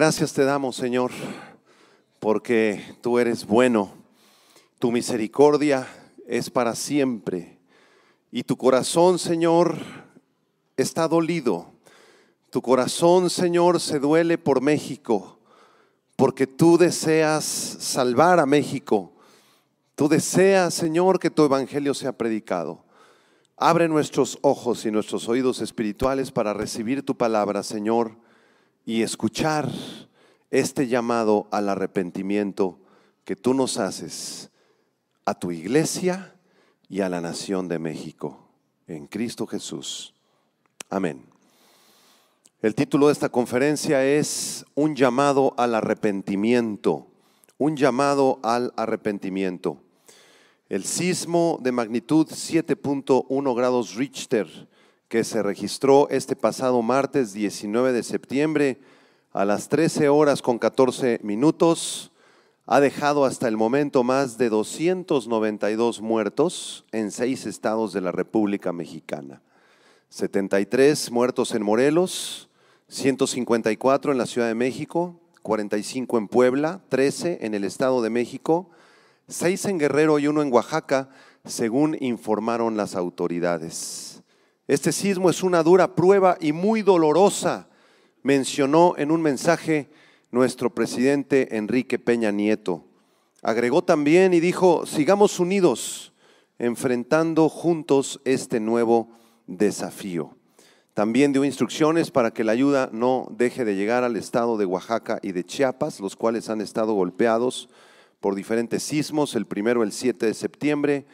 Gracias te damos, Señor, porque tú eres bueno, tu misericordia es para siempre y tu corazón, Señor, está dolido. Tu corazón, Señor, se duele por México, porque tú deseas salvar a México. Tú deseas, Señor, que tu evangelio sea predicado. Abre nuestros ojos y nuestros oídos espirituales para recibir tu palabra, Señor, y escuchar este llamado al arrepentimiento que tú nos haces a tu iglesia y a la nación de México, en Cristo Jesús. Amén. El título de esta conferencia es Un llamado al arrepentimiento. Un llamado al arrepentimiento. El sismo de magnitud 7.1 grados Richter que se registró este pasado martes 19 de septiembre a las 13 horas con 14 minutos ha dejado hasta el momento más de 292 muertos en 6 estados de la República Mexicana. 73 muertos en Morelos, 154 en la Ciudad de México, 45 en Puebla, 13 en el Estado de México, 6 en Guerrero y 1 en Oaxaca, según informaron las autoridades. Este sismo es una dura prueba y muy dolorosa, mencionó en un mensaje nuestro presidente Enrique Peña Nieto. Agregó también y dijo: sigamos unidos, enfrentando juntos este nuevo desafío. También dio instrucciones para que la ayuda no deje de llegar al estado de Oaxaca y de Chiapas, los cuales han estado golpeados por diferentes sismos. El primero el 7 de septiembre,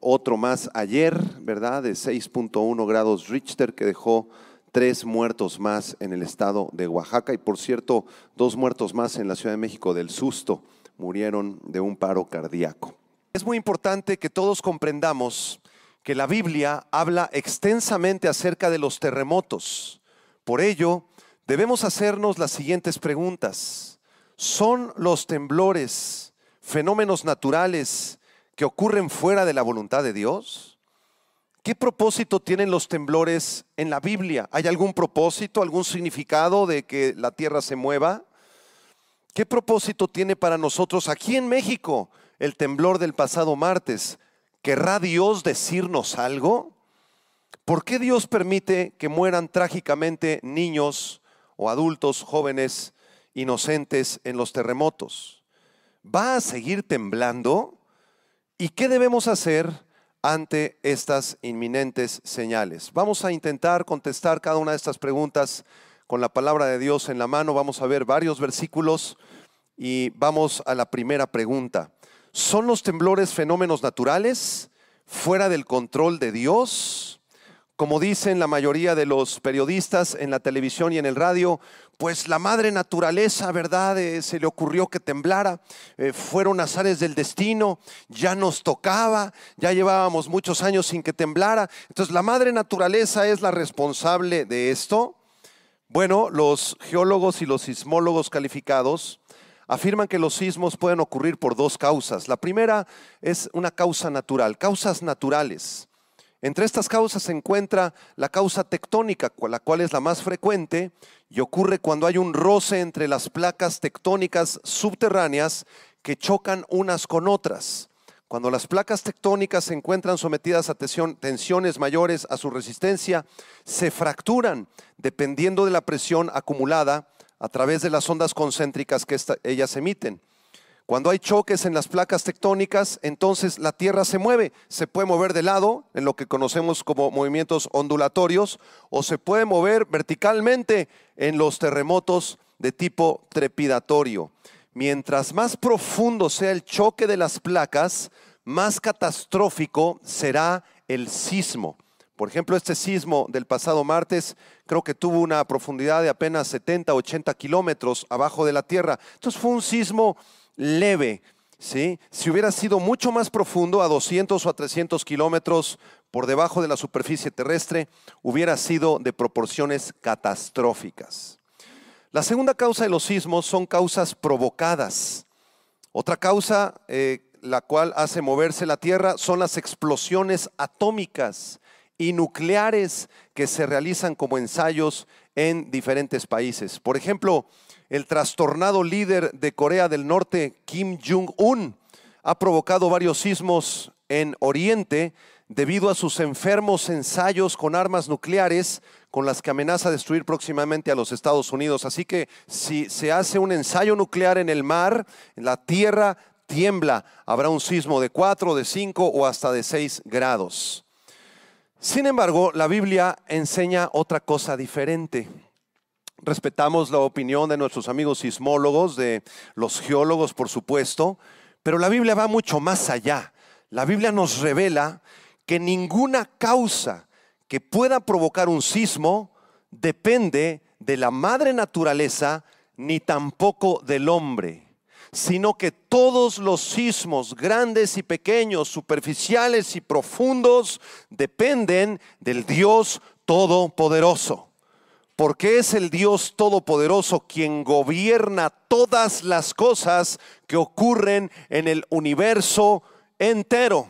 otro más ayer, ¿verdad?, de 6.1 grados Richter que dejó 3 muertos más en el estado de Oaxaca y, por cierto, 2 muertos más en la Ciudad de México del susto, murieron de un paro cardíaco. Es muy importante que todos comprendamos que la Biblia habla extensamente acerca de los terremotos. Por ello, debemos hacernos las siguientes preguntas. ¿Son los temblores fenómenos naturales que ocurren fuera de la voluntad de Dios? ¿Qué propósito tienen los temblores en la Biblia? ¿Hay algún propósito, algún significado de que la tierra se mueva? ¿Qué propósito tiene para nosotros aquí en México el temblor del pasado martes? ¿Querrá Dios decirnos algo? ¿Por qué Dios permite que mueran trágicamente niños o adultos jóvenes inocentes en los terremotos? ¿Va a seguir temblando? ¿Y qué debemos hacer ante estas inminentes señales? Vamos a intentar contestar cada una de estas preguntas con la palabra de Dios en la mano. Vamos a ver varios versículos y vamos a la primera pregunta. ¿Son los temblores fenómenos naturales fuera del control de Dios? Como dicen la mayoría de los periodistas en la televisión y en el radio, pues la madre naturaleza, ¿verdad? Se le ocurrió que temblara, fueron azares del destino, ya nos tocaba, ya llevábamos muchos años sin que temblara. Entonces, ¿la madre naturaleza es la responsable de esto? Bueno, los geólogos y los sismólogos calificados afirman que los sismos pueden ocurrir por 2 causas. La primera es una causa natural, causas naturales. Entre estas causas se encuentra la causa tectónica, la cual es la más frecuente y ocurre cuando hay un roce entre las placas tectónicas subterráneas que chocan unas con otras. Cuando las placas tectónicas se encuentran sometidas a tensiones mayores a su resistencia, se fracturan dependiendo de la presión acumulada a través de las ondas concéntricas que ellas emiten. Cuando hay choques en las placas tectónicas, entonces la tierra se mueve. Se puede mover de lado, en lo que conocemos como movimientos ondulatorios, o se puede mover verticalmente en los terremotos de tipo trepidatorio. Mientras más profundo sea el choque de las placas, más catastrófico será el sismo. Por ejemplo, este sismo del pasado martes creo que tuvo una profundidad de apenas 70, 80 kilómetros abajo de la tierra. Entonces fue un sismo leve, ¿sí? Si hubiera sido mucho más profundo, a 200 o a 300 kilómetros por debajo de la superficie terrestre, hubiera sido de proporciones catastróficas. La segunda causa de los sismos son causas provocadas. Otra causa, la cual hace moverse la tierra, son las explosiones atómicas y nucleares que se realizan como ensayos en diferentes países. Por ejemplo, el trastornado líder de Corea del Norte, Kim Jong-un, ha provocado varios sismos en Oriente debido a sus enfermos ensayos con armas nucleares con las que amenaza destruir próximamente a los Estados Unidos. Así que si se hace un ensayo nuclear en el mar, en la tierra tiembla, habrá un sismo de 4, de 5 o hasta de 6 grados. Sin embargo, la Biblia enseña otra cosa diferente. Respetamos la opinión de nuestros amigos sismólogos, de los geólogos, por supuesto, pero la Biblia va mucho más allá. La Biblia nos revela que ninguna causa que pueda provocar un sismo depende de la madre naturaleza ni tampoco del hombre, sino que todos los sismos, grandes y pequeños, superficiales y profundos, dependen del Dios Todopoderoso. Porque es el Dios Todopoderoso quien gobierna todas las cosas que ocurren en el universo entero.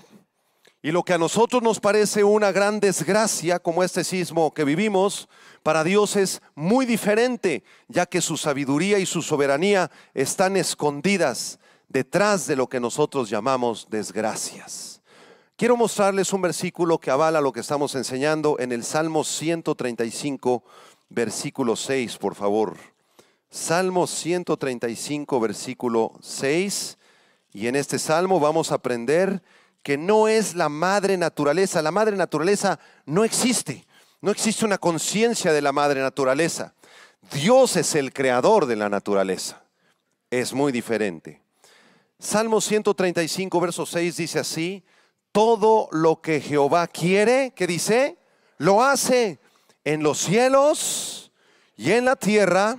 Y lo que a nosotros nos parece una gran desgracia, como este sismo que vivimos, para Dios es muy diferente, ya que su sabiduría y su soberanía están escondidas detrás de lo que nosotros llamamos desgracias. Quiero mostrarles un versículo que avala lo que estamos enseñando en el Salmo 135, versículo 6, por favor. Salmo 135, versículo 6. Y en este salmo vamos a aprender que no es la madre naturaleza. La madre naturaleza no existe. No existe una conciencia de la madre naturaleza. Dios es el creador de la naturaleza. Es muy diferente. Salmo 135, verso 6 dice así: todo lo que Jehová quiere, ¿qué dice? Lo hace en los cielos y en la tierra,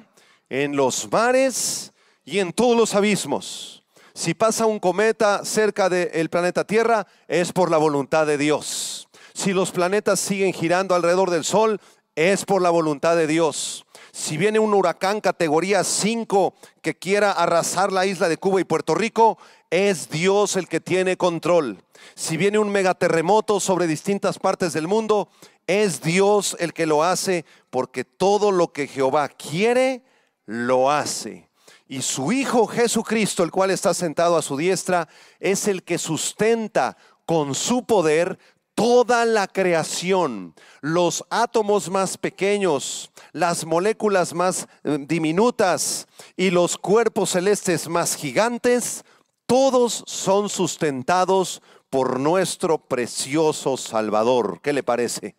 en los mares y en todos los abismos. Si pasa un cometa cerca del planeta Tierra, es por la voluntad de Dios. Si los planetas siguen girando alrededor del Sol, es por la voluntad de Dios. Si viene un huracán categoría 5 que quiera arrasar la isla de Cuba y Puerto Rico, es Dios el que tiene control. Si viene un megaterremoto sobre distintas partes del mundo, es Dios el que lo hace, porque todo lo que Jehová quiere, lo hace. Y su Hijo Jesucristo, el cual está sentado a su diestra, es el que sustenta con su poder toda la creación. Los átomos más pequeños, las moléculas más diminutas y los cuerpos celestes más gigantes, todos son sustentados por nuestro precioso Salvador. ¿Qué le parece?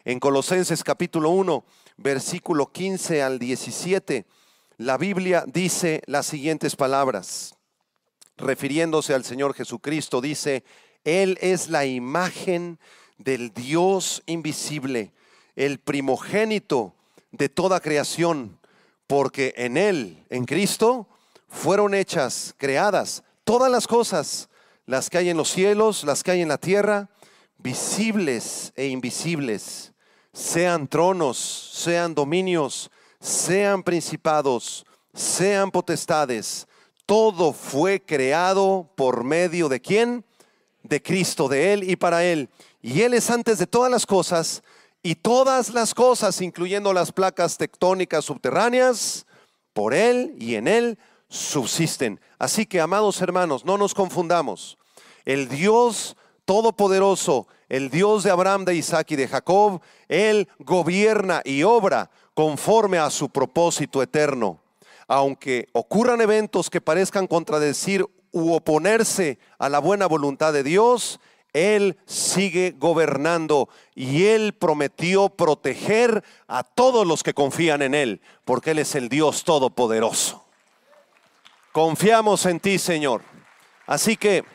En Colosenses capítulo 1, versículo 15 al 17, la Biblia dice las siguientes palabras, refiriéndose al Señor Jesucristo, dice: Él es la imagen del Dios invisible, el primogénito de toda creación, porque en Él, en Cristo, fueron hechas, creadas todas las cosas, las que hay en los cielos, las que hay en la tierra, visibles e invisibles, sean tronos, sean dominios, sean principados, sean potestades. Todo fue creado por medio de ¿quién? De Cristo, de Él y para Él. Y Él es antes de todas las cosas, y todas las cosas, incluyendo las placas tectónicas subterráneas, por Él y en Él subsisten. Así que, amados hermanos, no nos confundamos. El Dios Todopoderoso, el Dios de Abraham, de Isaac y de Jacob, Él gobierna y obra conforme a su propósito eterno. Aunque ocurran eventos que parezcan contradecir u oponerse a la buena voluntad de Dios, Él sigue gobernando y Él prometió proteger a todos los que confían en Él, porque Él es el Dios Todopoderoso. Confiamos en ti, Señor. Así que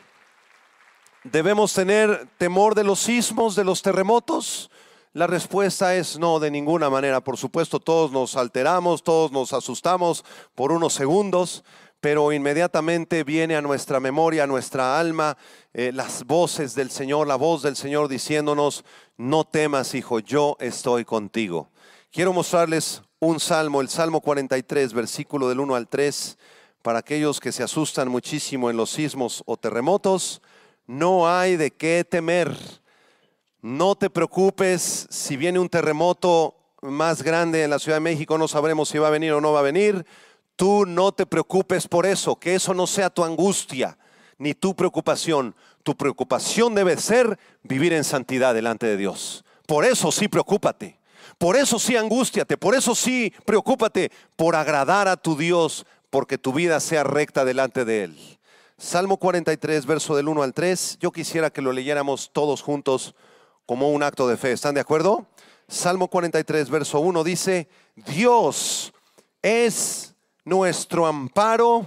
¿debemos tener temor de los sismos, de los terremotos? La respuesta es no, de ninguna manera. Por supuesto, todos nos alteramos, todos nos asustamos por unos segundos, pero inmediatamente viene a nuestra memoria, a nuestra alma, las voces del Señor, la voz del Señor diciéndonos: no temas, hijo, yo estoy contigo. Quiero mostrarles un salmo, el Salmo 43, versículo del 1 al 3, para aquellos que se asustan muchísimo en los sismos o terremotos. No hay de qué temer. No te preocupes si viene un terremoto más grande en la Ciudad de México, no sabremos si va a venir o no va a venir. Tú no te preocupes por eso, que eso no sea tu angustia ni tu preocupación. Tu preocupación debe ser vivir en santidad delante de Dios. Por eso sí preocúpate, por eso sí angústiate, por eso sí preocúpate por agradar a tu Dios, porque tu vida sea recta delante de Él. Salmo 43, verso del 1 al 3. Yo quisiera que lo leyéramos todos juntos como un acto de fe. ¿Están de acuerdo? Salmo 43, verso 1 dice: Dios es nuestro amparo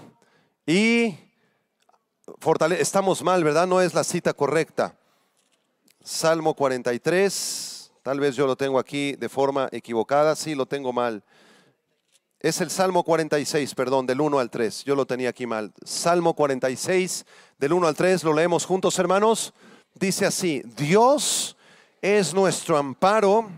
y fortaleza. Estamos mal, ¿verdad? No es la cita correcta. Salmo 43, tal vez yo lo tengo aquí de forma equivocada. Sí, lo tengo mal. Es el Salmo 46, perdón, del 1 al 3. Yo lo tenía aquí mal. Salmo 46, del 1 al 3. ¿Lo leemos juntos, hermanos? Dice así: Dios es nuestro amparo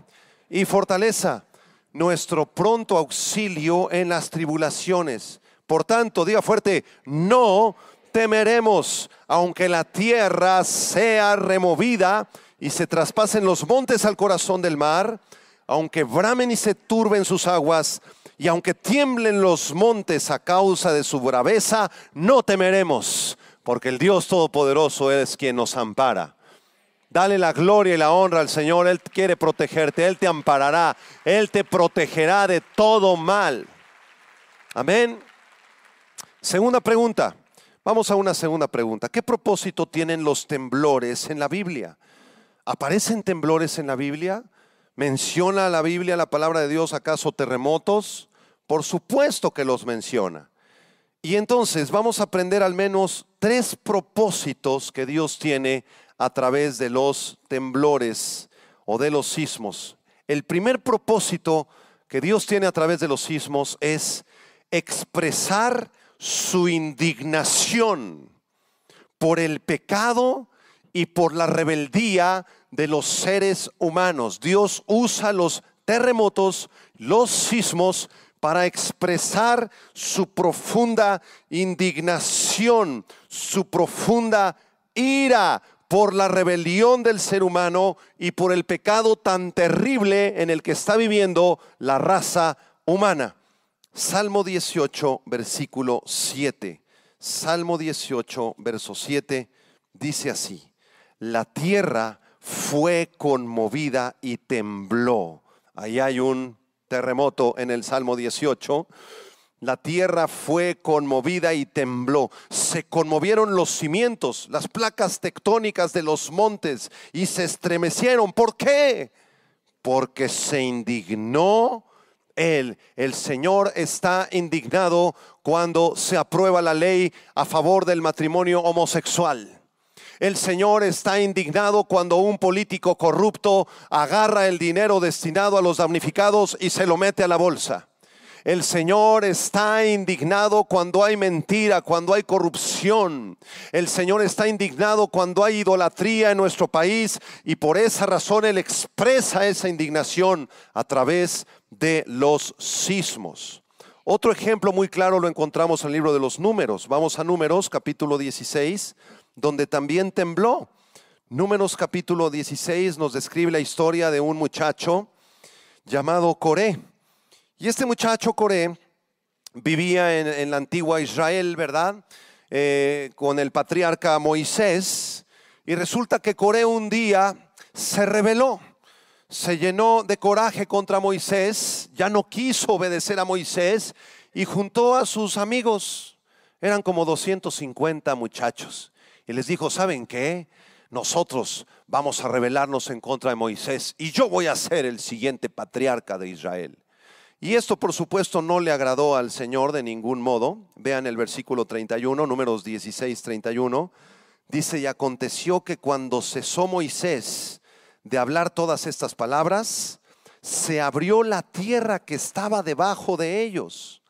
y fortaleza, nuestro pronto auxilio en las tribulaciones. Por tanto, diga fuerte: no temeremos, aunque la tierra sea removida y se traspasen los montes al corazón del mar, aunque bramen y se turben sus aguas, y aunque tiemblen los montes a causa de su braveza, no temeremos, porque el Dios Todopoderoso es quien nos ampara. Dale la gloria y la honra al Señor. Él quiere protegerte, Él te amparará, Él te protegerá de todo mal. Amén. Segunda pregunta. Vamos a una segunda pregunta. ¿Qué propósito tienen los temblores en la Biblia? ¿Aparecen temblores en la Biblia? ¿Menciona la Biblia, la palabra de Dios, acaso terremotos? Por supuesto que los menciona. Y entonces vamos a aprender al menos 3 propósitos que Dios tiene a través de los temblores o de los sismos. El primer propósito que Dios tiene a través de los sismos es expresar su indignación por el pecado y por la rebeldía de los seres humanos. Dios usa los terremotos, los sismos, para expresar su profunda indignación, su profunda ira por la rebelión del ser humano y por el pecado tan terrible en el que está viviendo la raza humana. Salmo 18, versículo 7. Salmo 18, verso 7, dice así: la tierra fue conmovida y tembló. Ahí hay un terremoto en el Salmo 18. La tierra fue conmovida y tembló. Se conmovieron los cimientos, las placas tectónicas de los montes y se estremecieron. ¿Por qué? Porque se indignó Él. El Señor está indignado cuando se aprueba la ley a favor del matrimonio homosexual. El Señor está indignado cuando un político corrupto agarra el dinero destinado a los damnificados y se lo mete a la bolsa. El Señor está indignado cuando hay mentira, cuando hay corrupción. El Señor está indignado cuando hay idolatría en nuestro país, y por esa razón Él expresa esa indignación a través de los sismos. Otro ejemplo muy claro lo encontramos en el libro de los Números. Vamos a Números capítulo 16, donde también tembló. Números capítulo 16 nos describe la historia de un muchacho llamado Coré. Y este muchacho Coré vivía en la antigua Israel, ¿verdad? Con el patriarca Moisés. Y resulta que Coré un día se rebeló, se llenó de coraje contra Moisés, ya no quiso obedecer a Moisés y juntó a sus amigos. Eran como 250 muchachos. Y les dijo: ¿saben qué? Nosotros vamos a rebelarnos en contra de Moisés y yo voy a ser el siguiente patriarca de Israel. Y esto por supuesto no le agradó al Señor de ningún modo. Vean el versículo 31, Números 16, 31. Dice: y aconteció que cuando cesó Moisés de hablar todas estas palabras, se abrió la tierra que estaba debajo de ellos.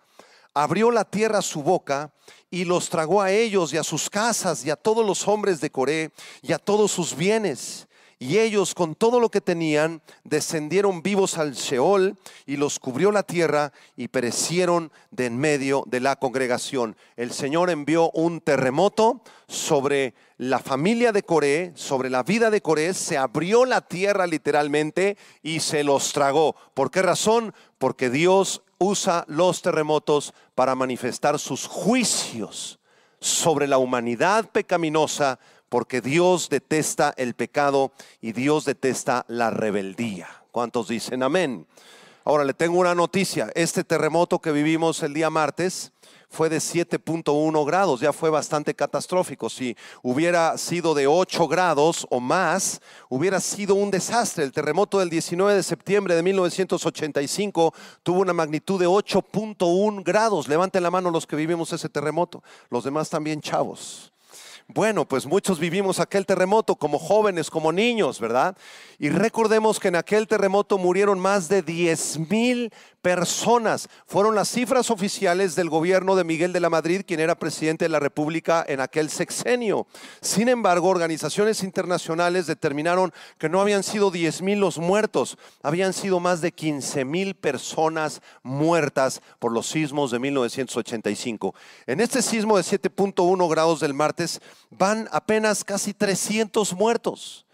Abrió la tierra su boca y los tragó a ellos y a sus casas y a todos los hombres de Coré y a todos sus bienes. Y ellos, con todo lo que tenían, descendieron vivos al Sheol, y los cubrió la tierra, y perecieron de en medio de la congregación. El Señor envió un terremoto sobre la familia de Coré, sobre la vida de Coré. Se abrió la tierra literalmente y se los tragó. ¿Por qué razón? Porque Dios usa los terremotos para manifestar sus juicios sobre la humanidad pecaminosa, porque Dios detesta el pecado y Dios detesta la rebeldía. ¿Cuántos dicen amén? Ahora le tengo una noticia. Este terremoto que vivimos el día martes fue de 7.1 grados, ya fue bastante catastrófico. Si hubiera sido de 8 grados o más, hubiera sido un desastre. El terremoto del 19 de septiembre de 1985 tuvo una magnitud de 8.1 grados. Levanten la mano los que vivimos ese terremoto, los demás también chavos. Bueno, pues muchos vivimos aquel terremoto como jóvenes, como niños, ¿verdad? Y recordemos que en aquel terremoto murieron más de 10,000 personas. Fueron las cifras oficiales del gobierno de Miguel de la Madrid, quien era presidente de la República en aquel sexenio. Sin embargo, organizaciones internacionales determinaron que no habían sido 10,000 los muertos, habían sido más de 15,000 personas muertas por los sismos de 1985. En este sismo de 7.1 grados del martes van apenas casi 300 muertos.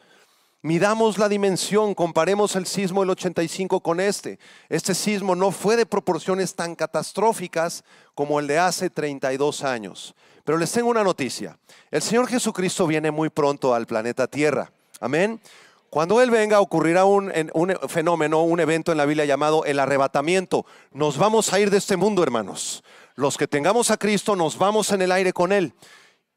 Midamos la dimensión, comparemos el sismo del 85 con este. Este sismo no fue de proporciones tan catastróficas como el de hace 32 años. Pero les tengo una noticia. El Señor Jesucristo viene muy pronto al planeta Tierra. Amén. Cuando Él venga ocurrirá un fenómeno, un evento en la Biblia llamado el arrebatamiento. Nos vamos a ir de este mundo, hermanos. Los que tengamos a Cristo nos vamos en el aire con Él.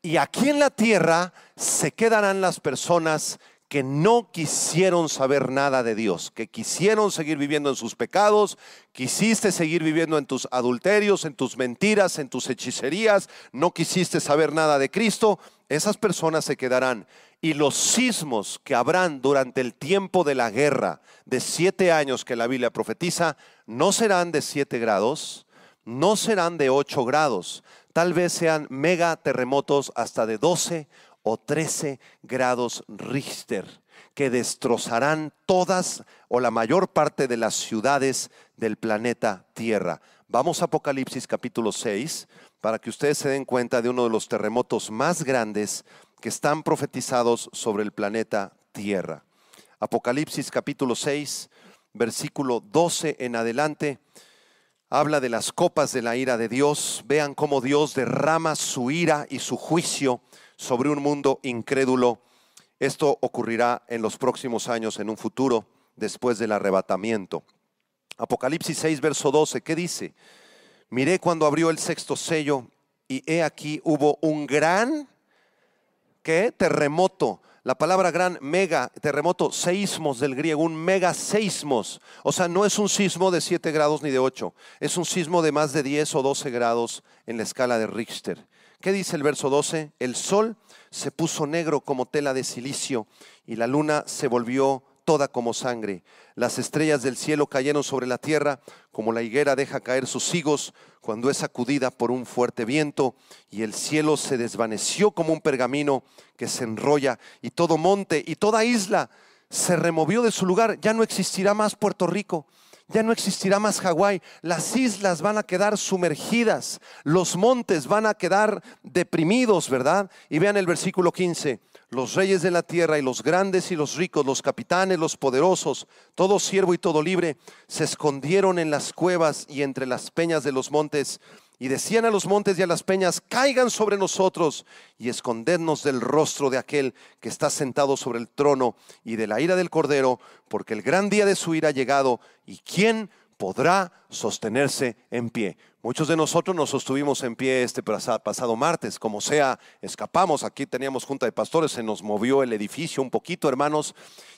Y aquí en la tierra se quedarán las personas que no quisieron saber nada de Dios, que quisieron seguir viviendo en sus pecados, quisiste seguir viviendo en tus adulterios, en tus mentiras, en tus hechicerías, no quisiste saber nada de Cristo. Esas personas se quedarán. Y los sismos que habrán durante el tiempo de la guerra de 7 años que la Biblia profetiza, no serán de 7 grados, no serán de 8 grados, tal vez sean mega terremotos hasta de 12 o 13 grados Richter, que destrozarán todas o la mayor parte de las ciudades del planeta Tierra. Vamos a Apocalipsis capítulo 6 para que ustedes se den cuenta de uno de los terremotos más grandes que están profetizados sobre el planeta Tierra. Apocalipsis capítulo 6, versículo 12 en adelante. Habla de las copas de la ira de Dios. Vean cómo Dios derrama su ira y su juicio sobre un mundo incrédulo. Esto ocurrirá en los próximos años, en un futuro, después del arrebatamiento. Apocalipsis 6, verso 12, ¿qué dice? Miré cuando abrió el sexto sello, y he aquí hubo un gran, ¿qué? Terremoto. La palabra gran, mega, terremoto, seísmos del griego, un mega seísmos. O sea, no es un sismo de 7 grados ni de 8. Es un sismo de más de 10 o 12 grados en la escala de Richter. ¿Qué dice el verso 12? El sol se puso negro como tela de silicio y la luna se volvió toda como sangre. Las estrellas del cielo cayeron sobre la tierra como la higuera deja caer sus higos cuando es sacudida por un fuerte viento, y el cielo se desvaneció como un pergamino que se enrolla, y todo monte y toda isla se removió de su lugar. Ya no existirá más Puerto Rico, ya no existirá más Hawái. Las islas van a quedar sumergidas, los montes van a quedar deprimidos, ¿verdad? Y vean el versículo 15. Los reyes de la tierra y los grandes y los ricos, los capitanes, los poderosos, todo siervo y todo libre, se escondieron en las cuevas y entre las peñas de los montes, y decían a los montes y a las peñas: caigan sobre nosotros y escondednos del rostro de aquel que está sentado sobre el trono y de la ira del Cordero, porque el gran día de su ira ha llegado, y ¿quién podrá sostenerse en pie? Muchos de nosotros nos sostuvimos en pie este pasado martes, como sea, escapamos. Aquí teníamos junta de pastores, se nos movió el edificio un poquito, hermanos,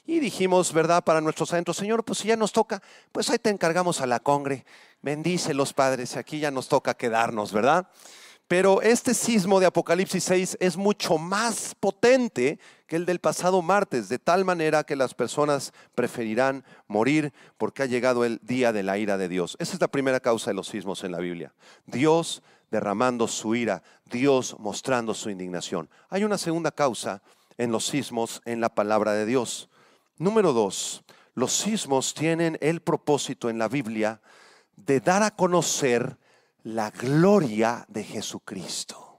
y dijimos, ¿verdad?, para nuestros adentros: Señor, pues si ya nos toca, pues ahí te encargamos a la congre, bendice los padres, aquí ya nos toca quedarnos, ¿verdad? Pero este sismo de Apocalipsis 6 es mucho más potente que el del pasado martes, de tal manera que las personas preferirán morir porque ha llegado el día de la ira de Dios. Esa es la primera causa de los sismos en la Biblia. Dios derramando su ira, Dios mostrando su indignación. Hay una segunda causa en los sismos en la palabra de Dios. Número 2, los sismos tienen el propósito en la Biblia de dar a conocer la gloria de Jesucristo.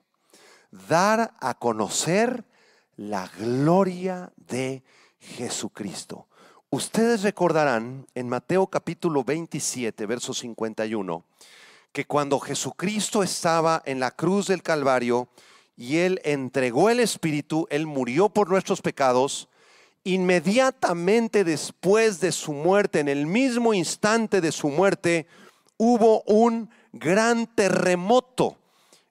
Dar a conocer la gloria de Jesucristo. Ustedes recordarán en Mateo capítulo 27, verso 51, que cuando Jesucristo estaba en la cruz del Calvario y Él entregó el Espíritu, Él murió por nuestros pecados. Inmediatamente después de su muerte, en el mismo instante de su muerte, hubo un gran terremoto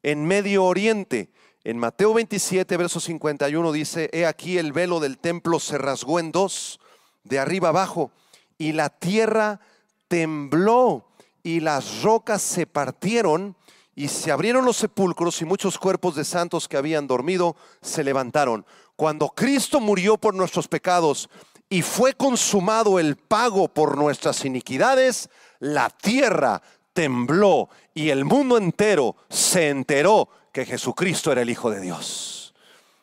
en Medio Oriente. En Mateo 27, verso 51 dice: he aquí el velo del templo se rasgó en dos, de arriba abajo, y la tierra tembló, y las rocas se partieron, y se abrieron los sepulcros, y muchos cuerpos de santos que habían dormido se levantaron. Cuando Cristo murió por nuestros pecados y fue consumado el pago por nuestras iniquidades, la tierra tembló y el mundo entero se enteró que Jesucristo era el Hijo de Dios.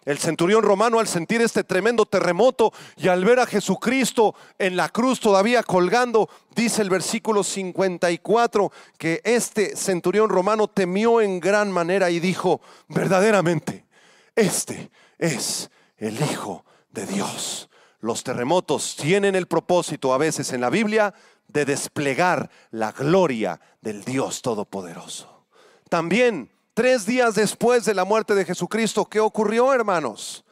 El centurión romano, al sentir este tremendo terremoto y al ver a Jesucristo en la cruz todavía colgando, dice el versículo 54 que este centurión romano temió en gran manera y dijo: verdaderamente, este es el Hijo de Dios. Los terremotos tienen el propósito a veces en la Biblia de desplegar la gloria del Dios Todopoderoso. También 3 días después de la muerte de Jesucristo, ¿qué ocurrió, hermanos?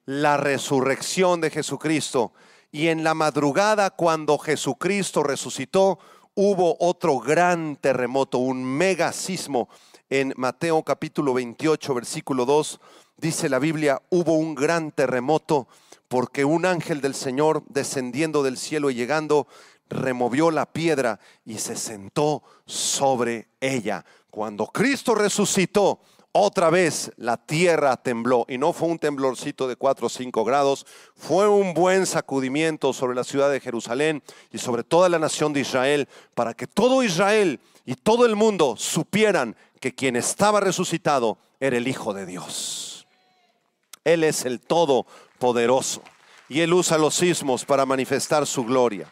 La resurrección de Jesucristo. Y en la madrugada, cuando Jesucristo resucitó, hubo otro gran terremoto, un mega sismo. En Mateo capítulo 28, versículo 2, dice la Biblia: hubo un gran terremoto porque un ángel del Señor, descendiendo del cielo y llegando, removió la piedra y se sentó sobre ella. Cuando Cristo resucitó, otra vez la tierra tembló, y no fue un temblorcito de 4 o 5 grados, fue un buen sacudimiento sobre la ciudad de Jerusalén y sobre toda la nación de Israel, para que todo Israel y todo el mundo supieran que quien estaba resucitado era el Hijo de Dios. Él es el Todopoderoso y Él usa los sismos para manifestar su gloria.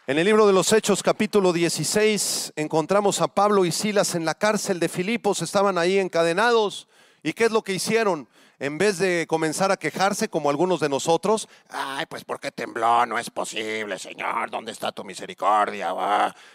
En el libro de los Hechos capítulo 16 encontramos a Pablo y Silas en la cárcel de Filipos. Estaban ahí encadenados. ¿Y qué es lo que hicieron? En vez de comenzar a quejarse como algunos de nosotros: ay, pues ¿por qué tembló? No es posible, Señor, ¿dónde está tu misericordia?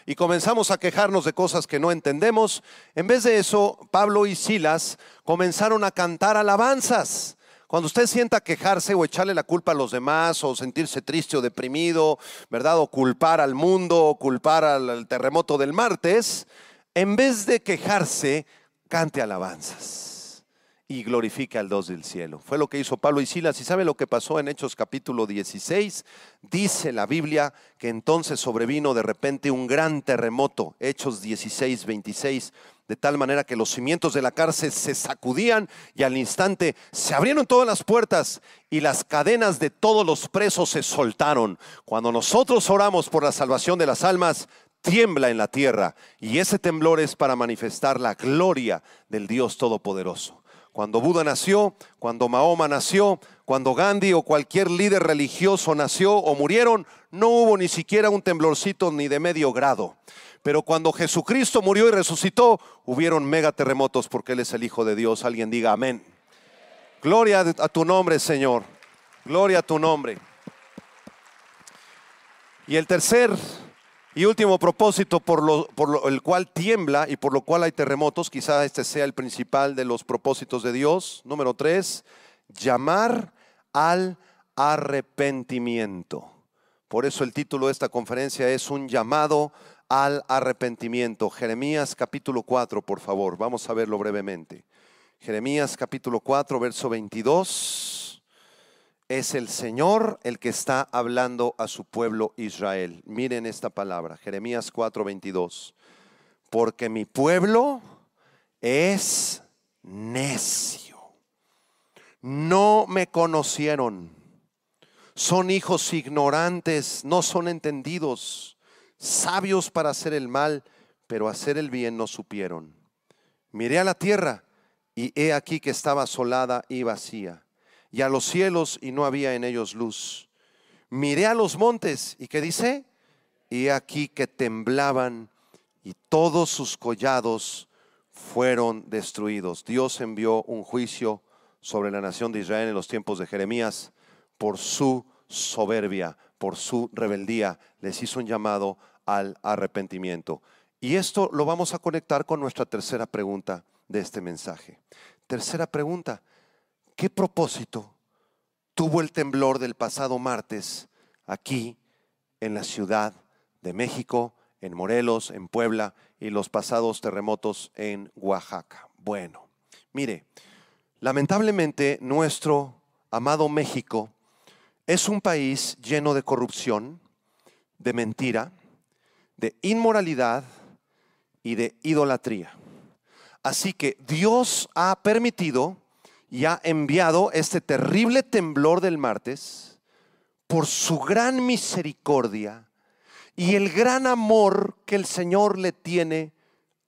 Y comenzamos a quejarnos de cosas que no entendemos. En vez de eso, Pablo y Silas comenzaron a cantar alabanzas. Cuando usted sienta quejarse o echarle la culpa a los demás, o sentirse triste o deprimido, ¿verdad? O culpar al mundo, o culpar al terremoto del martes, en vez de quejarse, cante alabanzas y glorifique al Dios del cielo. Fue lo que hizo Pablo y Silas. ¿Y sabe lo que pasó en Hechos capítulo 16? Dice la Biblia que entonces sobrevino de repente un gran terremoto. Hechos 16, 26. De tal manera que los cimientos de la cárcel se sacudían y al instante se abrieron todas las puertas y las cadenas de todos los presos se soltaron. Cuando nosotros oramos por la salvación de las almas, tiembla en la tierra, y ese temblor es para manifestar la gloria del Dios Todopoderoso. Cuando Buda nació, cuando Mahoma nació, cuando Gandhi o cualquier líder religioso nació o murieron, no hubo ni siquiera un temblorcito ni de medio grado. Pero cuando Jesucristo murió y resucitó, hubieron megaterremotos, porque Él es el Hijo de Dios. Alguien diga amén. Gloria a tu nombre, Señor. Gloria a tu nombre. Y el tercer y último propósito por el cual tiembla y por lo cual hay terremotos, quizá este sea el principal de los propósitos de Dios. Número 3, llamar al arrepentimiento. Por eso el título de esta conferencia es un llamado al arrepentimiento. Jeremías capítulo 4, por favor, vamos a verlo brevemente. Jeremías capítulo 4, verso 22. Es el Señor el que está hablando a su pueblo Israel. Miren esta palabra, Jeremías 4, 22. Porque mi pueblo es necio, no me conocieron, son hijos ignorantes, no son entendidos, sabios para hacer el mal, pero hacer el bien no supieron. Miré a la tierra y he aquí que estaba asolada y vacía, y a los cielos, y no había en ellos luz. Miré a los montes, ¿y qué dice? Y aquí que temblaban, y todos sus collados fueron destruidos. Dios envió un juicio sobre la nación de Israel en los tiempos de Jeremías por su soberbia, por su rebeldía. Les hizo un llamado al arrepentimiento. Y esto lo vamos a conectar con nuestra tercera pregunta de este mensaje. Tercera pregunta: ¿qué propósito tuvo el temblor del pasado martes aquí en la Ciudad de México, en Morelos, en Puebla, y los pasados terremotos en Oaxaca? Bueno, mire, lamentablemente nuestro amado México es un país lleno de corrupción, de mentira, de inmoralidad y de idolatría. Así que Dios ha permitido y ha enviado este terrible temblor del martes por su gran misericordia y el gran amor que el Señor le tiene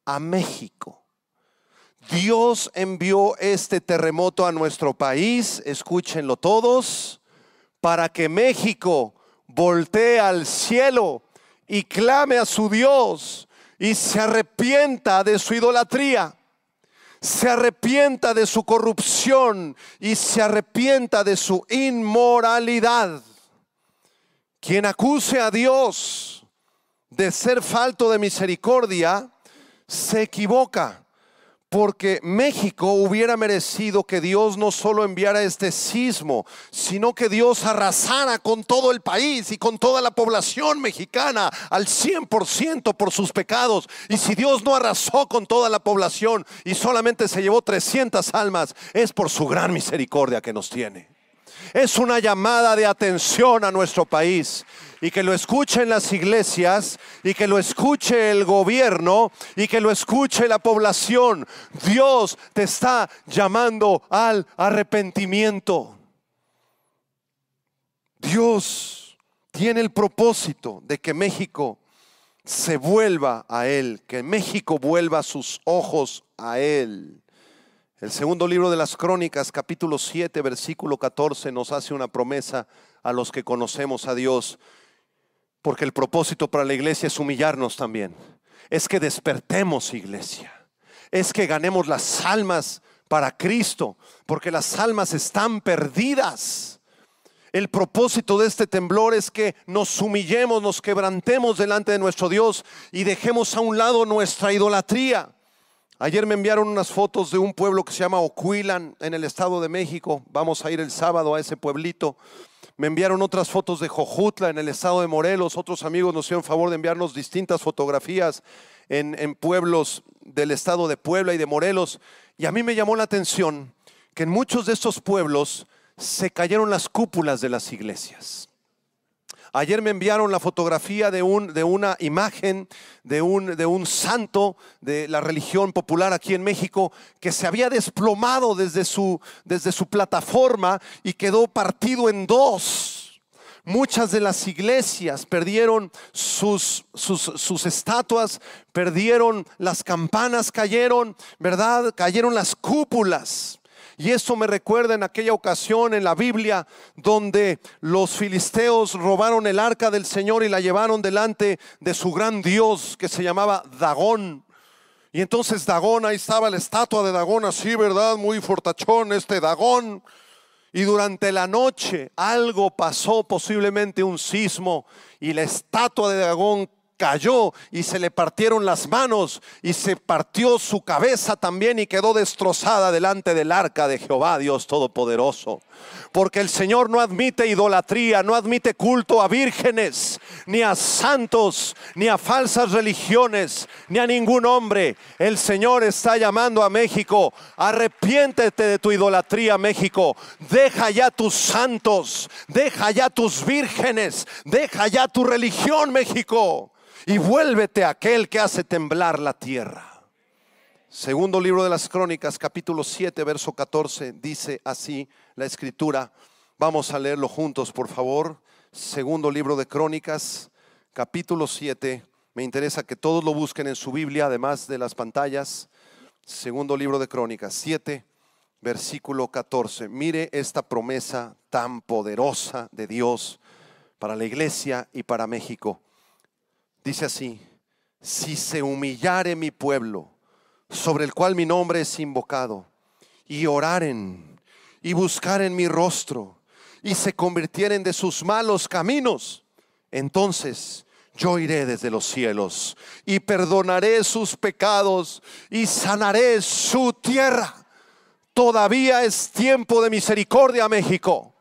a México. Dios envió este terremoto a nuestro país, escúchenlo todos, para que México voltee al cielo y clame a su Dios y se arrepienta de su idolatría, se arrepienta de su corrupción y se arrepienta de su inmoralidad. Quien acuse a Dios de ser falto de misericordia se equivoca, porque México hubiera merecido que Dios no solo enviara este sismo, sino que Dios arrasara con todo el país y con toda la población mexicana al 100% por sus pecados. Y si Dios no arrasó con toda la población y solamente se llevó 300 almas, es por su gran misericordia que nos tiene. Es una llamada de atención a nuestro país, y que lo escuchen las iglesias, y que lo escuche el gobierno, y que lo escuche la población. Dios te está llamando al arrepentimiento. Dios tiene el propósito de que México se vuelva a Él, que México vuelva sus ojos a Él. El segundo libro de las Crónicas, capítulo 7, versículo 14, nos hace una promesa a los que conocemos a Dios, porque el propósito para la iglesia es humillarnos también. Es que despertemos, iglesia. Es que ganemos las almas para Cristo, porque las almas están perdidas. El propósito de este temblor es que nos humillemos, nos quebrantemos delante de nuestro Dios y dejemos a un lado nuestra idolatría. Ayer me enviaron unas fotos de un pueblo que se llama Ocuilan en el Estado de México. Vamos a ir el sábado a ese pueblito. Me enviaron otras fotos de Jojutla en el Estado de Morelos. Otros amigos nos hicieron favor de enviarnos distintas fotografías en pueblos del Estado de Puebla y de Morelos. Y a mí me llamó la atención que en muchos de estos pueblos se cayeron las cúpulas de las iglesias. Ayer me enviaron la fotografía de una imagen de un santo de la religión popular aquí en México que se había desplomado desde su plataforma y quedó partido en dos. Muchas de las iglesias perdieron sus estatuas, perdieron las campanas, cayeron, ¿verdad? Cayeron las cúpulas. Y esto me recuerda en aquella ocasión en la Biblia donde los filisteos robaron el arca del Señor y la llevaron delante de su gran dios que se llamaba Dagón. Y entonces Dagón, ahí estaba la estatua de Dagón así, ¿verdad? Muy fortachón este Dagón. Y durante la noche algo pasó, posiblemente un sismo, y la estatua de Dagón cayó y se le partieron las manos y se partió su cabeza también y quedó destrozada delante del arca de Jehová Dios Todopoderoso. Porque el Señor no admite idolatría, no admite culto a vírgenes, ni a santos, ni a falsas religiones, ni a ningún hombre. El Señor está llamando a México: arrepiéntete de tu idolatría, México. Deja ya tus santos, deja ya tus vírgenes, deja ya tu religión, México, y vuélvete a aquel que hace temblar la tierra. Segundo libro de las Crónicas, capítulo 7, verso 14, dice así la escritura. Vamos a leerlo juntos, por favor. Segundo libro de Crónicas, capítulo 7. Me interesa que todos lo busquen en su Biblia, además de las pantallas. Segundo libro de Crónicas 7, versículo 14. Mire esta promesa tan poderosa de Dios para la iglesia y para México. Dice así: si se humillare mi pueblo, sobre el cual mi nombre es invocado, y oraren y buscaren mi rostro, y se convirtieren de sus malos caminos, entonces yo iré desde los cielos y perdonaré sus pecados y sanaré su tierra. Todavía es tiempo de misericordia, México.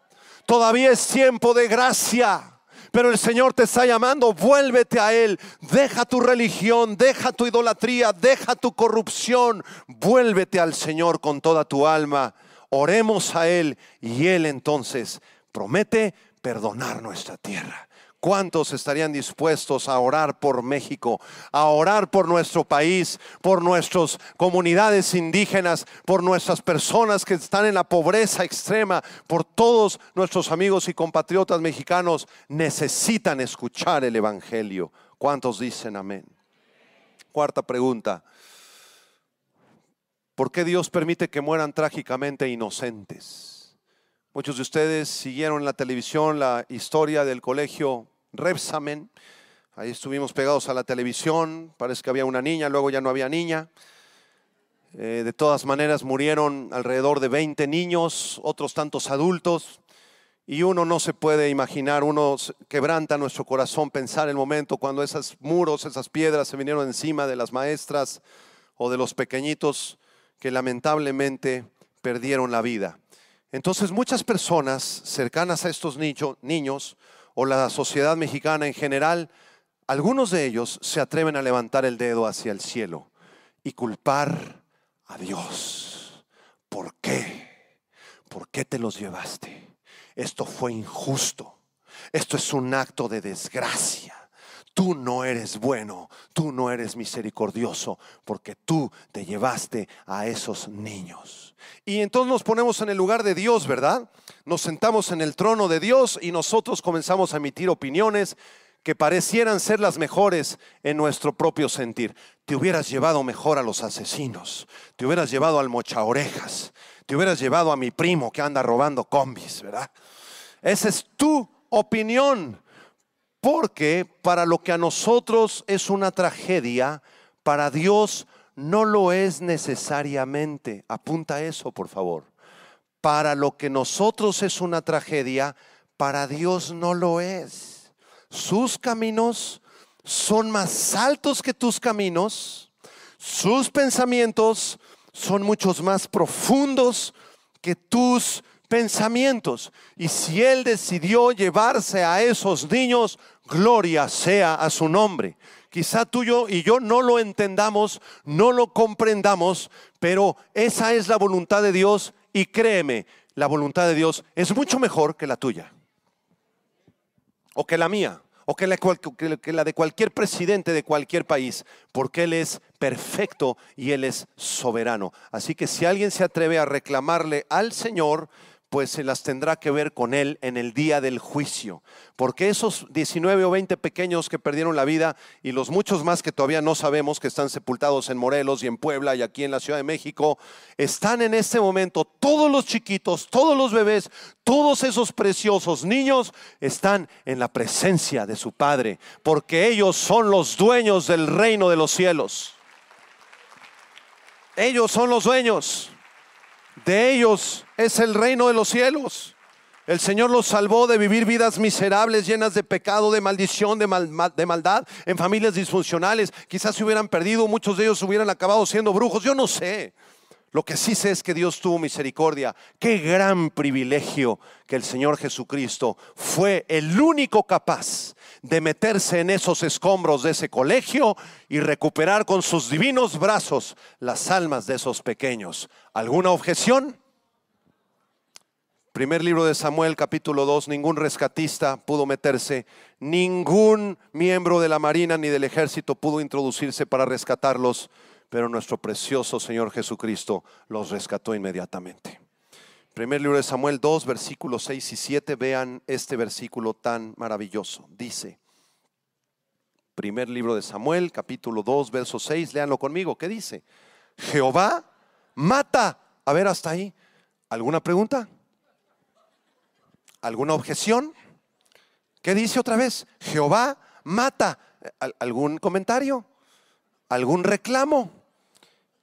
Todavía es tiempo de gracia. Pero el Señor te está llamando, vuélvete a Él. Deja tu religión, deja tu idolatría, deja tu corrupción. Vuélvete al Señor con toda tu alma. Oremos a Él y Él entonces promete perdonar nuestra tierra. ¿Cuántos estarían dispuestos a orar por México, a orar por nuestro país, por nuestras comunidades indígenas, por nuestras personas que están en la pobreza extrema, por todos nuestros amigos y compatriotas mexicanos? Necesitan escuchar el Evangelio. ¿Cuántos dicen amén? Cuarta pregunta: ¿por qué Dios permite que mueran trágicamente inocentes? Muchos de ustedes siguieron en la televisión la historia del colegio Rebsamen. Ahí estuvimos pegados a la televisión. Parece que había una niña, luego ya no había niña. De todas maneras murieron alrededor de 20 niños, otros tantos adultos. Y uno no se puede imaginar, uno quebranta nuestro corazón pensar el momento cuando esos muros, esas piedras se vinieron encima de las maestras o de los pequeñitos que lamentablemente perdieron la vida. Entonces muchas personas cercanas a estos niños o la sociedad mexicana en general, algunos de ellos se atreven a levantar el dedo hacia el cielo y culpar a Dios. ¿Por qué? ¿Por qué te los llevaste? Esto fue injusto. Esto es un acto de desgracia. Tú no eres bueno, tú no eres misericordioso, porque tú te llevaste a esos niños. Y entonces nos ponemos en el lugar de Dios, ¿verdad? Nos sentamos en el trono de Dios y nosotros comenzamos a emitir opiniones que parecieran ser las mejores en nuestro propio sentir. Te hubieras llevado mejor a los asesinos, te hubieras llevado al mochaorejas, te hubieras llevado a mi primo que anda robando combis, ¿verdad? Esa es tu opinión. Porque para lo que a nosotros es una tragedia, para Dios no lo es necesariamente. Apunta eso, por favor. Para lo que nosotros es una tragedia, para Dios no lo es. Sus caminos son más altos que tus caminos. Sus pensamientos son muchos más profundos que tus pensamientos. Y si Él decidió llevarse a esos niños, gloria sea a su nombre. Quizá tú y yo no lo entendamos, no lo comprendamos, pero esa es la voluntad de Dios. Y créeme, la voluntad de Dios es mucho mejor que la tuya, o que la mía, o que la de cualquier presidente de cualquier país, porque Él es perfecto y Él es soberano. Así que si alguien se atreve a reclamarle al Señor, pues se las tendrá que ver con Él en el día del juicio. Porque esos 19 o 20 pequeños que perdieron la vida y los muchos más que todavía no sabemos, que están sepultados en Morelos y en Puebla y aquí en la Ciudad de México, están en este momento, todos los chiquitos, todos los bebés, todos esos preciosos niños están en la presencia de su Padre, porque ellos son los dueños del reino de los cielos. Ellos son los dueños. De ellos es el reino de los cielos. El Señor los salvó de vivir vidas miserables, llenas de pecado, de maldición, de maldad, en familias disfuncionales. Quizás se hubieran perdido, muchos de ellos hubieran acabado siendo brujos. Yo no sé. Lo que sí sé es que Dios tuvo misericordia. Qué gran privilegio que el Señor Jesucristo fue el único capaz de meterse en esos escombros de ese colegio y recuperar con sus divinos brazos las almas de esos pequeños. ¿Alguna objeción? Primer libro de Samuel, capítulo 2. Ningún rescatista pudo meterse, ningún miembro de la marina ni del ejército pudo introducirse para rescatarlos, pero nuestro precioso Señor Jesucristo los rescató inmediatamente. Primer libro de Samuel 2, versículos 6 y 7. Vean este versículo tan maravilloso. Dice, primer libro de Samuel, capítulo 2, verso 6. Léanlo conmigo. ¿Qué dice? Jehová mata. A ver, hasta ahí. ¿Alguna pregunta? ¿Alguna objeción? ¿Qué dice otra vez? Jehová mata. ¿Algún comentario? ¿Algún reclamo?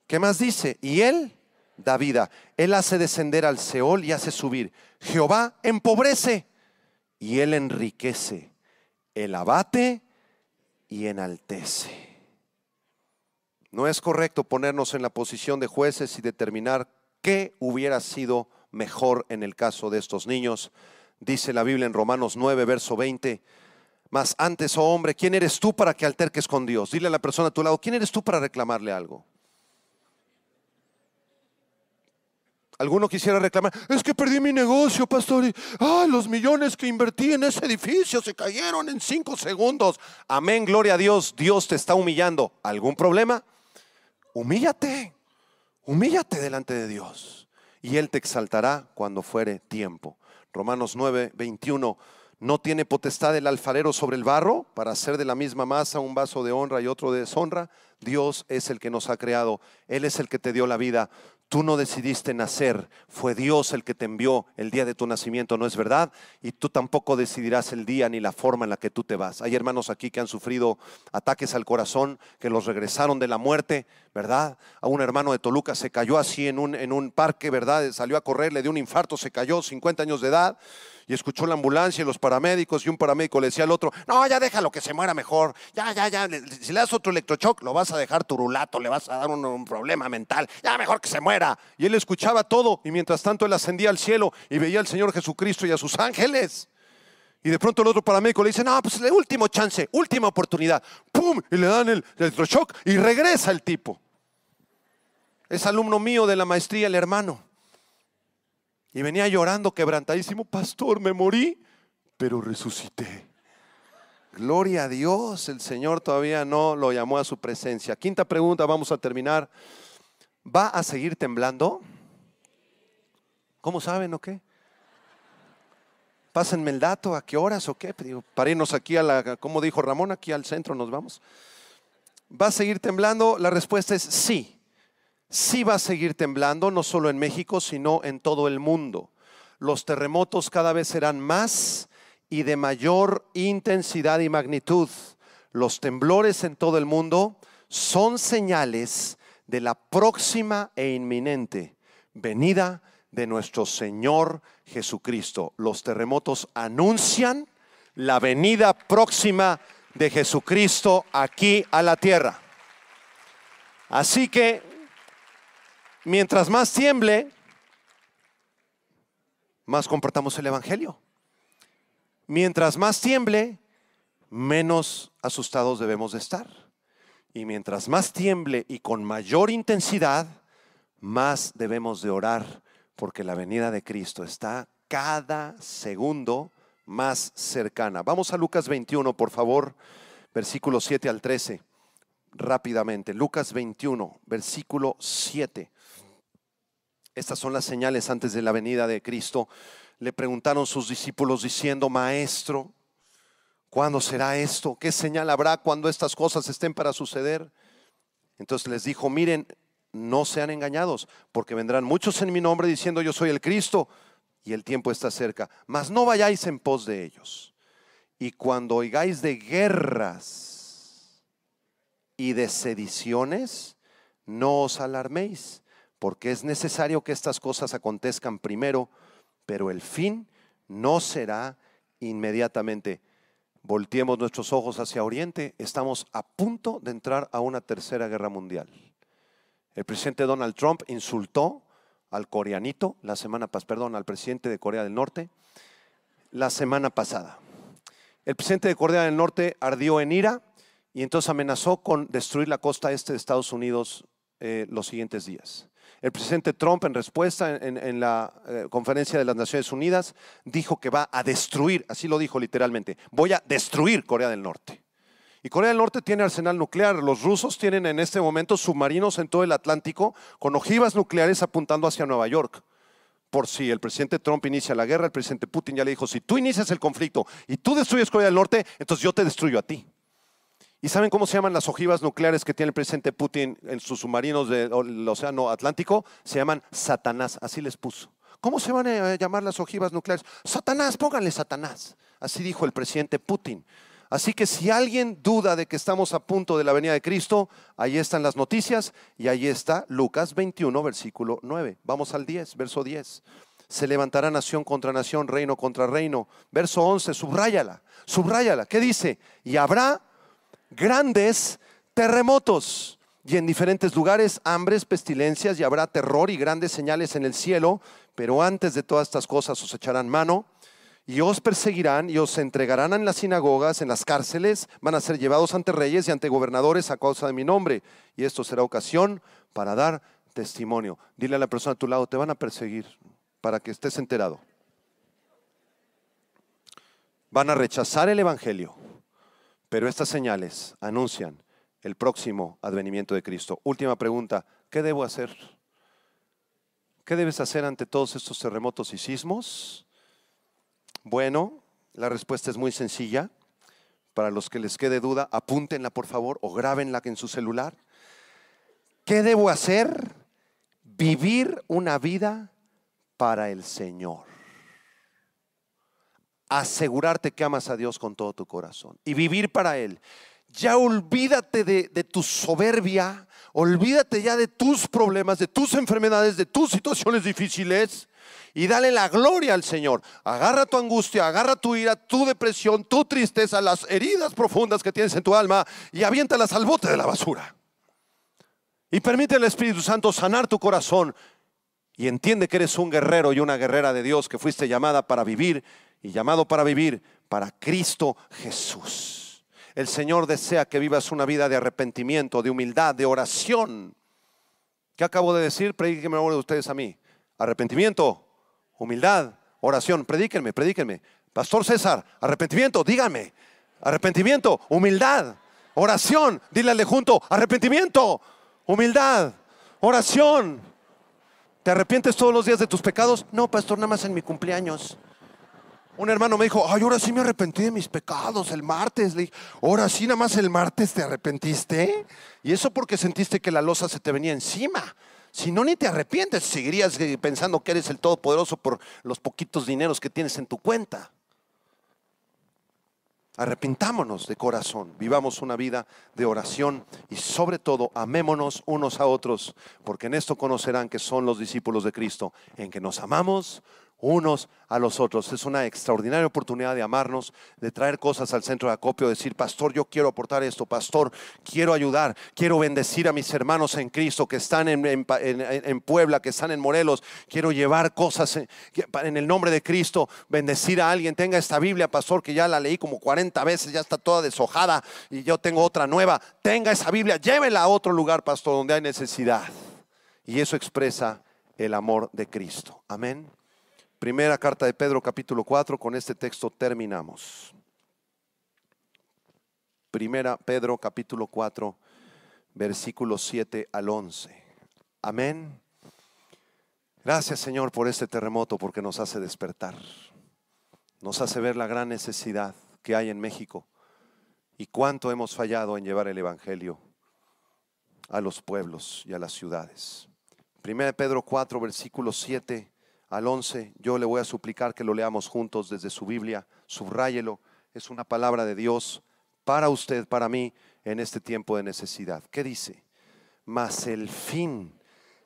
¿Qué más dice? Y Él da vida. Él hace descender al Seol y hace subir. Jehová empobrece y Él enriquece. Él abate y enaltece. No es correcto ponernos en la posición de jueces y determinar qué hubiera sido mejor en el caso de estos niños. Dice la Biblia en Romanos 9, verso 20. Mas antes, oh hombre, ¿quién eres tú para que alterques con Dios? Dile a la persona a tu lado, ¿quién eres tú para reclamarle algo? Alguno quisiera reclamar, es que perdí mi negocio, pastor, y los millones que invertí en ese edificio se cayeron en 5 segundos. Amén, gloria a Dios. Dios te está humillando. ¿Algún problema? Humíllate, humíllate delante de Dios y Él te exaltará cuando fuere tiempo. Romanos 9, 21. ¿No tiene potestad el alfarero sobre el barro para hacer de la misma masa un vaso de honra y otro de deshonra? Dios es el que nos ha creado, Él es el que te dio la vida. Tú no decidiste nacer, fue Dios el que te envió el día de tu nacimiento, ¿no es verdad? Y tú tampoco decidirás el día ni la forma en la que tú te vas. Hay hermanos aquí que han sufrido ataques al corazón, que los regresaron de la muerte, ¿verdad? A un hermano de Toluca se cayó así en un parque, ¿verdad? Salió a correr, le dio un infarto, se cayó, 50 años de edad. Y escuchó la ambulancia y los paramédicos, y un paramédico le decía al otro, no, ya déjalo que se muera mejor, ya, si le das otro electrochoc lo vas a dejar turulato, le vas a dar un problema mental, ya mejor que se muera. Y él escuchaba todo, y mientras tanto él ascendía al cielo y veía al Señor Jesucristo y a sus ángeles. Y de pronto el otro paramédico le dice, no, pues el último chance, última oportunidad, ¡pum! Y le dan el electrochoc y regresa el tipo. Es alumno mío de la maestría, el hermano. Y venía llorando quebrantadísimo, pastor, me morí, pero resucité. Gloria a Dios, el Señor todavía no lo llamó a su presencia. Quinta pregunta, vamos a terminar. ¿Va a seguir temblando? ¿Cómo saben o qué? Pásenme el dato, ¿a qué horas o qué? Para irnos aquí como dijo Ramón, aquí al centro nos vamos. ¿Va a seguir temblando? La respuesta es sí. Sí va a seguir temblando, no solo en México, sino en todo el mundo. Los terremotos cada vez serán más y de mayor intensidad y magnitud. Los temblores en todo el mundo son señales de la próxima e inminente venida de nuestro Señor Jesucristo. Los terremotos anuncian la venida próxima de Jesucristo aquí a la tierra. Así que mientras más tiemble, más compartamos el evangelio. Mientras más tiemble, menos asustados debemos de estar. Y mientras más tiemble y con mayor intensidad, más debemos de orar, porque la venida de Cristo está cada segundo más cercana. Vamos a Lucas 21, por favor, versículos 7 al 13, rápidamente. Lucas 21, versículo 7. Estas son las señales antes de la venida de Cristo. Le preguntaron sus discípulos diciendo, Maestro, ¿cuándo será esto? ¿Qué señal habrá cuando estas cosas estén para suceder? Entonces les dijo, miren, no sean engañados, porque vendrán muchos en mi nombre diciendo yo soy el Cristo, y el tiempo está cerca. Mas no vayáis en pos de ellos. Y cuando oigáis de guerras y de sediciones, no os alarméis, porque es necesario que estas cosas acontezcan primero, pero el fin no será inmediatamente. Volteemos nuestros ojos hacia Oriente. Estamos a punto de entrar a una tercera guerra mundial. El presidente Donald Trump insultó al coreanito al presidente de Corea del Norte la semana pasada. El presidente de Corea del Norte ardió en ira y entonces amenazó con destruir la costa este de Estados Unidos los siguientes días. El presidente Trump, en respuesta en la conferencia de las Naciones Unidas, dijo que va a destruir, así lo dijo literalmente, voy a destruir Corea del Norte. Y Corea del Norte tiene arsenal nuclear. Los rusos tienen en este momento submarinos en todo el Atlántico con ojivas nucleares apuntando hacia Nueva York. Por si el presidente Trump inicia la guerra, el presidente Putin ya le dijo, si tú inicias el conflicto y tú destruyes Corea del Norte, entonces yo te destruyo a ti. ¿Y saben cómo se llaman las ojivas nucleares que tiene el presidente Putin en sus submarinos del Océano Atlántico? Se llaman Satanás, así les puso. ¿Cómo se van a llamar las ojivas nucleares? Satanás, pónganle Satanás. Así dijo el presidente Putin. Así que si alguien duda de que estamos a punto de la venida de Cristo, ahí están las noticias y ahí está Lucas 21, versículo 9. Vamos al 10, verso 10. Se levantará nación contra nación, reino contra reino. Verso 11, subráyala, subráyala. ¿Qué dice? Y habrá grandes terremotos y en diferentes lugares hambres, pestilencias, y habrá terror y grandes señales en el cielo. Pero antes de todas estas cosas os echarán mano y os perseguirán y os entregarán en las sinagogas, en las cárceles, van a ser llevados ante reyes y ante gobernadores a causa de mi nombre. Y esto será ocasión para dar testimonio. Dile a la persona a tu lado, te van a perseguir, para que estés enterado. Van a rechazar el evangelio, pero estas señales anuncian el próximo advenimiento de Cristo. Última pregunta, ¿qué debo hacer? ¿Qué debes hacer ante todos estos terremotos y sismos? Bueno, la respuesta es muy sencilla. Para los que les quede duda, apúntenla por favor o grábenla en su celular. ¿Qué debo hacer? Vivir una vida para el Señor. Asegurarte que amas a Dios con todo tu corazón y vivir para Él. Ya olvídate de tu soberbia, olvídate ya de tus problemas, de tus enfermedades, de tus situaciones difíciles y dale la gloria al Señor. Agarra tu angustia, agarra tu ira, tu depresión, tu tristeza, las heridas profundas que tienes en tu alma y aviéntalas al bote de la basura. Y permite al Espíritu Santo sanar tu corazón y entiende que eres un guerrero y una guerrera de Dios, que fuiste llamada para vivir y llamado para vivir para Cristo Jesús. El Señor desea que vivas una vida de arrepentimiento, de humildad, de oración. ¿Qué acabo de decir? Predíquenme ahora ustedes a mí. Arrepentimiento, humildad, oración. Predíquenme, predíquenme. Pastor César, arrepentimiento, díganme. Arrepentimiento, humildad, oración. Díganle junto, arrepentimiento, humildad, oración. ¿Te arrepientes todos los días de tus pecados? No, pastor, nada más en mi cumpleaños. Un hermano me dijo, ay, ahora sí me arrepentí de mis pecados el martes. Le dije, ahora sí nada más el martes te arrepentiste. Y eso porque sentiste que la losa se te venía encima. Si no, ni te arrepientes, seguirías pensando que eres el todopoderoso por los poquitos dineros que tienes en tu cuenta. Arrepintámonos de corazón, vivamos una vida de oración y sobre todo amémonos unos a otros, porque en esto conocerán que son los discípulos de Cristo, en que nos amamos unos a los otros. Es una extraordinaria oportunidad de amarnos, de traer cosas al centro de acopio, decir, pastor, yo quiero aportar esto, pastor, quiero ayudar, quiero bendecir a mis hermanos en Cristo que están en Puebla, que están en Morelos, quiero llevar cosas en el nombre de Cristo, bendecir a alguien. Tenga esta Biblia, pastor, que ya la leí como 40 veces, ya está toda deshojada y yo tengo otra nueva. Tenga esa Biblia, llévela a otro lugar, pastor, donde hay necesidad. Y eso expresa el amor de Cristo. Amén. Primera carta de Pedro, capítulo 4, con este texto terminamos. Primera Pedro, capítulo 4, versículos 7 al 11. Amén. Gracias, Señor, por este terremoto, porque nos hace despertar. Nos hace ver la gran necesidad que hay en México y cuánto hemos fallado en llevar el evangelio a los pueblos y a las ciudades. Primera Pedro 4, versículos 7 al 11, yo le voy a suplicar que lo leamos juntos desde su Biblia, subráyelo, es una palabra de Dios para usted, para mí, en este tiempo de necesidad. ¿Qué dice? Mas el fin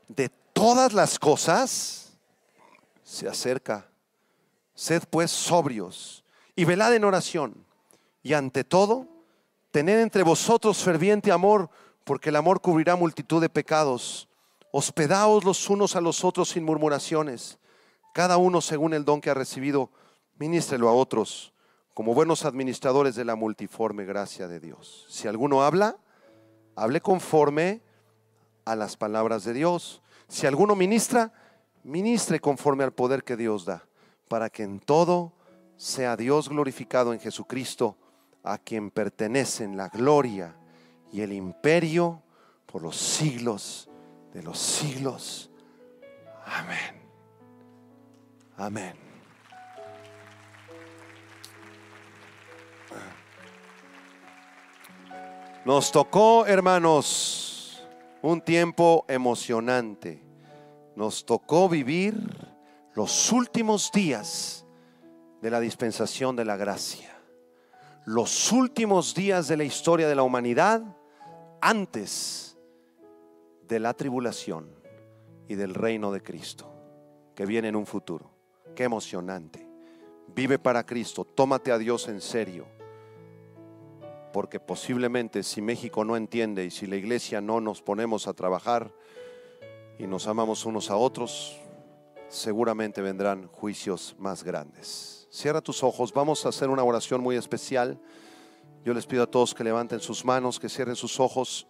de todas las cosas se acerca. Sed pues sobrios y velad en oración, y ante todo, tened entre vosotros ferviente amor, porque el amor cubrirá multitud de pecados. Hospedaos los unos a los otros sin murmuraciones. Cada uno según el don que ha recibido, ministrelo a otros, como buenos administradores de la multiforme gracia de Dios. Si alguno habla, hable conforme a las palabras de Dios. Si alguno ministra, ministre conforme al poder que Dios da, para que en todo sea Dios glorificado en Jesucristo, a quien pertenecen la gloria y el imperio por los siglos de los siglos. Amén. Amén. Nos tocó, hermanos, un tiempo emocionante. Nos tocó vivir los últimos días de la dispensación de la gracia, los últimos días de la historia de la humanidad antes de la tribulación y del reino de Cristo que viene en un futuro. Qué emocionante. Vive para Cristo, tómate a Dios en serio, porque posiblemente si México no entiende y si la iglesia no nos ponemos a trabajar y nos amamos unos a otros, seguramente vendrán juicios más grandes. Cierra tus ojos, vamos a hacer una oración muy especial. Yo les pido a todos que levanten sus manos, que cierren sus ojos.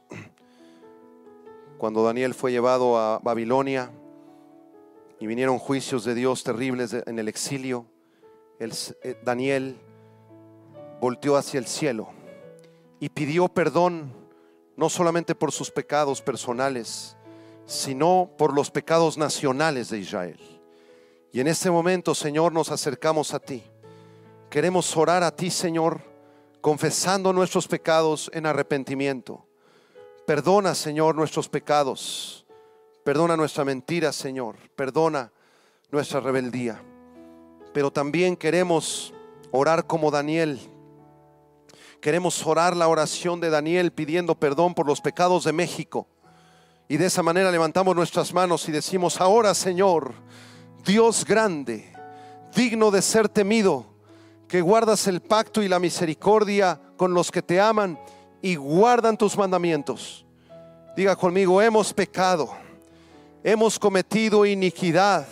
Cuando Daniel fue llevado a Babilonia y vinieron juicios de Dios terribles en el exilio, Daniel volteó hacia el cielo y pidió perdón, no solamente por sus pecados personales, sino por los pecados nacionales de Israel. Y en este momento, Señor, nos acercamos a ti. Queremos orar a ti, Señor, confesando nuestros pecados en arrepentimiento. Perdona, Señor, nuestros pecados. Perdona nuestra mentira, Señor. Perdona nuestra rebeldía. Pero también queremos orar como Daniel. Queremos orar la oración de Daniel pidiendo perdón por los pecados de México. Y de esa manera levantamos nuestras manos y decimos: ahora, Señor, Dios grande, digno de ser temido, que guardas el pacto y la misericordia con los que te aman y guardan tus mandamientos. Diga conmigo: hemos pecado, hemos cometido iniquidad,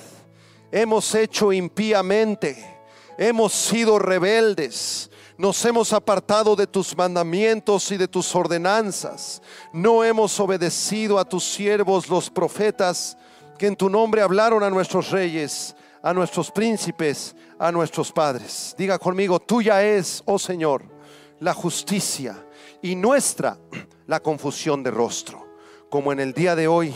hemos hecho impíamente, hemos sido rebeldes, nos hemos apartado de tus mandamientos y de tus ordenanzas, no hemos obedecido a tus siervos los profetas, que en tu nombre hablaron a nuestros reyes, a nuestros príncipes, a nuestros padres. Diga conmigo: tuya es, oh Señor, la justicia y nuestra la confusión de rostro. Como en el día de hoy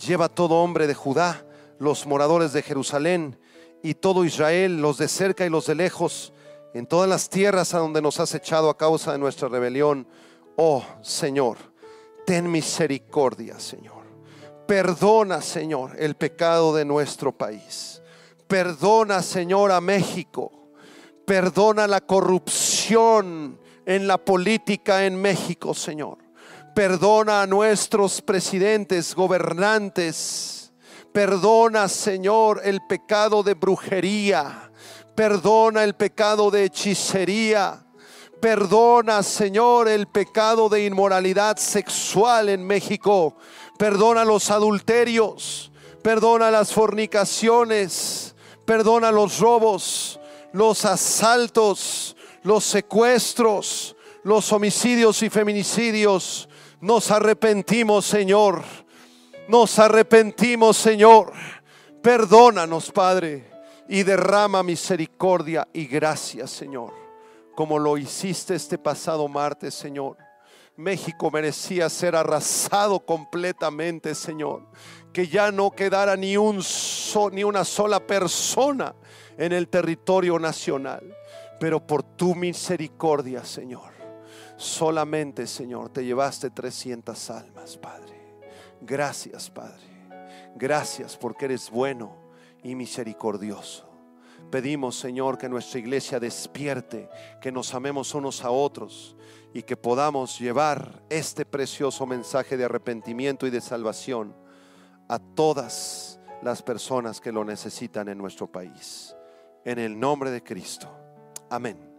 lleva todo hombre de Judá, los moradores de Jerusalén y todo Israel, los de cerca y los de lejos, en todas las tierras a donde nos has echado a causa de nuestra rebelión. Oh Señor, ten misericordia, Señor. Perdona, Señor, el pecado de nuestro país. Perdona, Señor, a México. Perdona la corrupción en la política en México, Señor. Perdona a nuestros presidentes, gobernantes. Perdona, Señor, el pecado de brujería. Perdona el pecado de hechicería. Perdona, Señor, el pecado de inmoralidad sexual en México. Perdona los adulterios. Perdona las fornicaciones. Perdona los robos, los asaltos, los secuestros, los homicidios y feminicidios. Nos arrepentimos, Señor. Nos arrepentimos, Señor. Perdónanos, Padre, y derrama misericordia y gracia, Señor, como lo hiciste este pasado martes, Señor. México merecía ser arrasado completamente, Señor, que ya no quedara ni una sola persona en el territorio nacional. Pero por tu misericordia, Señor, solamente, Señor, te llevaste 300 almas, Padre. Gracias, Padre. Gracias porque eres bueno y misericordioso. Pedimos, Señor, que nuestra iglesia despierte, que nos amemos unos a otros y que podamos llevar este precioso mensaje de arrepentimiento y de salvación a todas las personas que lo necesitan en nuestro país. En el nombre de Cristo. Amén.